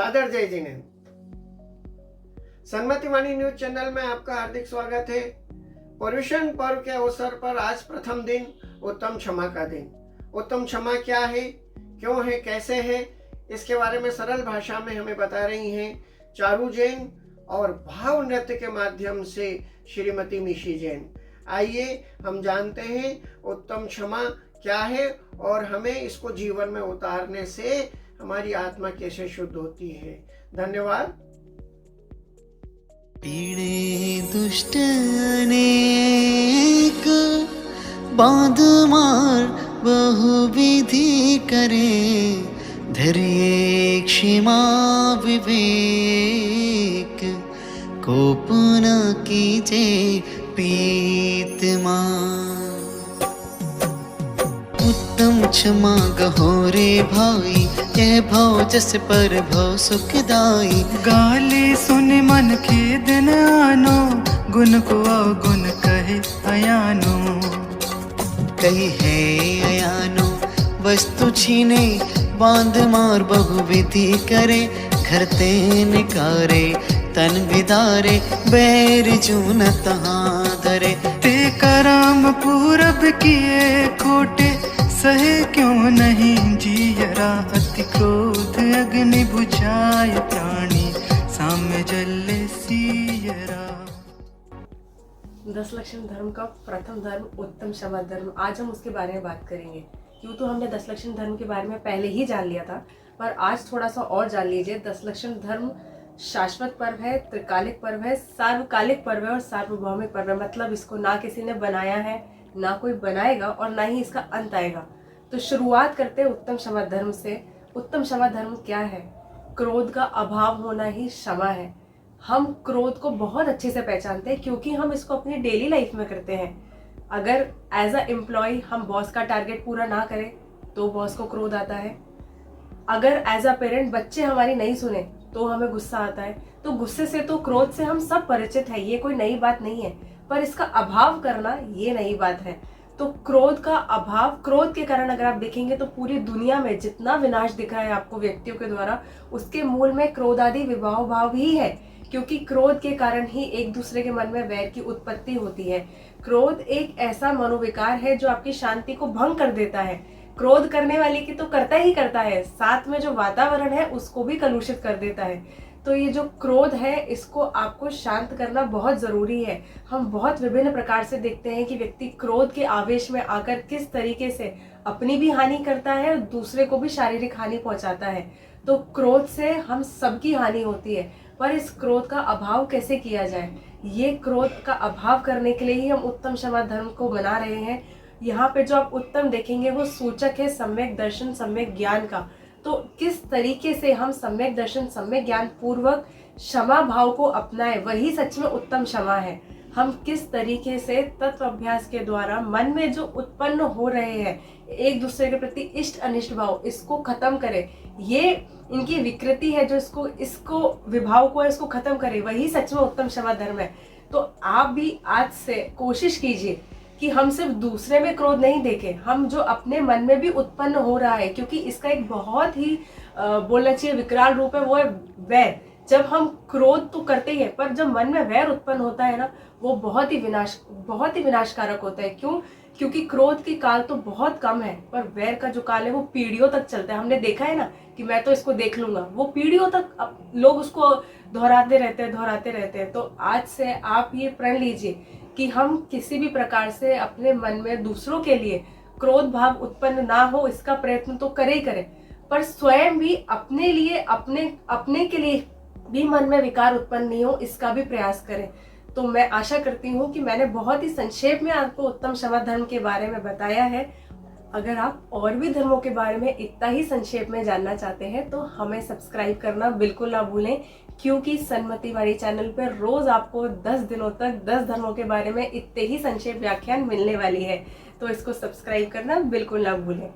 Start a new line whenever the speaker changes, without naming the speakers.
सादर जय जिनेन्द्र। सन्मति वाणी news channel में आपका हार्दिक स्वागत है। पर्युषण पर्व के अवसर पर आज प्रथम दिन उत्तम क्षमा का दिन। उत्तम क्षमा क्या है, क्यों है, कैसे है, इसके बारे में सरल भाषा में हमें बता रही हैं चारू जैन और भाव नृत्य के माध्यम से श्रीमती मिशी जैन। आइए हम जानते हैं उत्तम क्षमा क्या है और हमें इसको जीवन में उतारने से हमारी आत्मा कैसे शुद्ध होती है। धन्यवाद।
पीड़े दुष्ट अनेक बांध मार बहुविधि करे, धैर्य क्षमा विवेक, कोप न कीजे प्रीतमा। उत्तम क्षमा गहो रे भाई, यह भाव जस पर भव सुखदाई।
गाली सुन मन खेदन आनो, गुण को अवगुण कहे अयानो।
कही है अयानो वस्तु छीने, बांध मार बहुविधि करे, घर ते निकारे तन बिदारे, बैर जून तहाँ धरे।
ते करम पूरब किए खोटे, सहे क्यों नहीं जियरा। अति क्रोध अग्नि बुझाए प्राणी, साम्य जले सियरा।
10 लक्षण धर्म का प्रथम धर्म उत्तम क्षमा धर्म, आज हम उसके बारे में बात करेंगे। यूँ तो हमने 10 लक्षण धर्म के बारे में पहले ही जान लिया था, पर आज थोड़ा सा और जान लीजिए। 10 लक्षण धर्म शाश्वत पर्व है, त्रिकालिक पर्व है, सार्वकालिक पर्व है और सार्वभौमिक पर्व है। मतलब इसको ना किसी ने बनाया है, ना कोई बनाएगा और ना ही इसका अंत आएगा। तो शुरुआत करते हैं उत्तम क्षमा धर्म से। उत्तम क्षमा धर्म क्या है? क्रोध का अभाव होना ही क्षमा है। हम क्रोध को बहुत अच्छे से पहचानते हैं क्योंकि हम इसको अपनी डेली लाइफ में करते हैं। अगर एज अ एम्प्लॉय हम बॉस का टारगेट पूरा ना करें तो बॉस को क्रोध आता है। अगर एज अ पेरेंट बच्चे हमारी नहीं सुने तो हमें गुस्सा आता है। तो गुस्से से, तो क्रोध से हम सब परिचित हैं, ये कोई नई बात नहीं है। पर इसका अभाव करना ये नई बात है। तो क्रोध का अभाव, क्रोध के कारण अगर आप देखेंगे तो पूरी दुनिया में जितना विनाश दिखा है आपको व्यक्तियों के द्वारा, उसके मूल में क्रोध आदि विभाव भाव ही है। क्योंकि क्रोध के कारण ही एक दूसरे के मन में वैर की उत्पत्ति होती है। क्रोध एक ऐसा मनोविकार है जो आपकी शांति को भंग कर देता है। क्रोध करने वाले की तो करता ही करता है, साथ में जो वातावरण है उसको भी कलुषित कर देता है। तो ये जो क्रोध है इसको आपको शांत करना बहुत जरूरी है। हम बहुत विभिन्न प्रकार से देखते हैं कि व्यक्ति क्रोध के आवेश में आकर किस तरीके से अपनी भी हानि करता है और दूसरे को भी शारीरिक हानि पहुंचाता है। तो क्रोध से हम सबकी हानि होती है। पर इस क्रोध का अभाव कैसे किया जाए, ये क्रोध का अभाव करने के लिए ही हम उत्तम क्षमा धर्म को बना रहे हैं। यहाँ पे जो आप उत्तम देखेंगे वो सूचक है सम्यक दर्शन, सम्यक ज्ञान का। तो किस तरीके से हम सम्यक दर्शन, सम्यक ज्ञान पूर्वक क्षमा भाव को अपनाएं, वही सच में उत्तम क्षमा है। हम किस तरीके से तत्व अभ्यास के द्वारा मन में जो उत्पन्न हो रहे हैं एक दूसरे के प्रति इष्ट अनिष्ट भाव, इसको खत्म करें। ये इनकी विकृति है जो इसको विभाव को है, इसको खत्म करें, वही सच में उत्तम क्षमा धर्म है। तो आप भी आज से कोशिश कीजिए कि हम सिर्फ दूसरे में क्रोध नहीं देखें, हम जो अपने मन में भी उत्पन्न हो रहा है, क्योंकि इसका एक बहुत ही बोलना चाहिए विकराल रूप है, वो है वैर। जब हम क्रोध तो करते ही है, पर जब मन में वैर उत्पन्न होता है ना, वो बहुत ही विनाशकारक होता है। क्यों? क्योंकि क्रोध की काल तो बहुत कम है, पर वैर का जो काल है वो पीढ़ियों तक चलता है। हमने देखा है ना कि मैं तो इसको देख लूंगा, वो पीढ़ियों तक लोग उसको दोहराते रहते हैं। तो आज से आप ये प्रण लीजिए कि हम किसी भी प्रकार से अपने मन में दूसरों के लिए क्रोध भाव उत्पन्न ना हो, इसका प्रयत्न तो करे ही करें, पर स्वयं भी अपने लिए, अपने के लिए भी मन में विकार उत्पन्न नहीं हो, इसका भी प्रयास करें। तो मैं आशा करती हूँ कि मैंने बहुत ही संक्षेप में आपको उत्तम क्षमा धर्म के बारे में बताया है। अगर आप और भी धर्मों के बारे में इतना ही संक्षेप में जानना चाहते हैं तो हमें सब्सक्राइब करना बिल्कुल ना भूलें, क्योंकि सन्मति वाणी चैनल पर रोज आपको 10 दिनों तक 10 धर्मों के बारे में इतने ही संक्षेप व्याख्यान मिलने वाली है। तो इसको सब्सक्राइब करना बिल्कुल ना भूलें।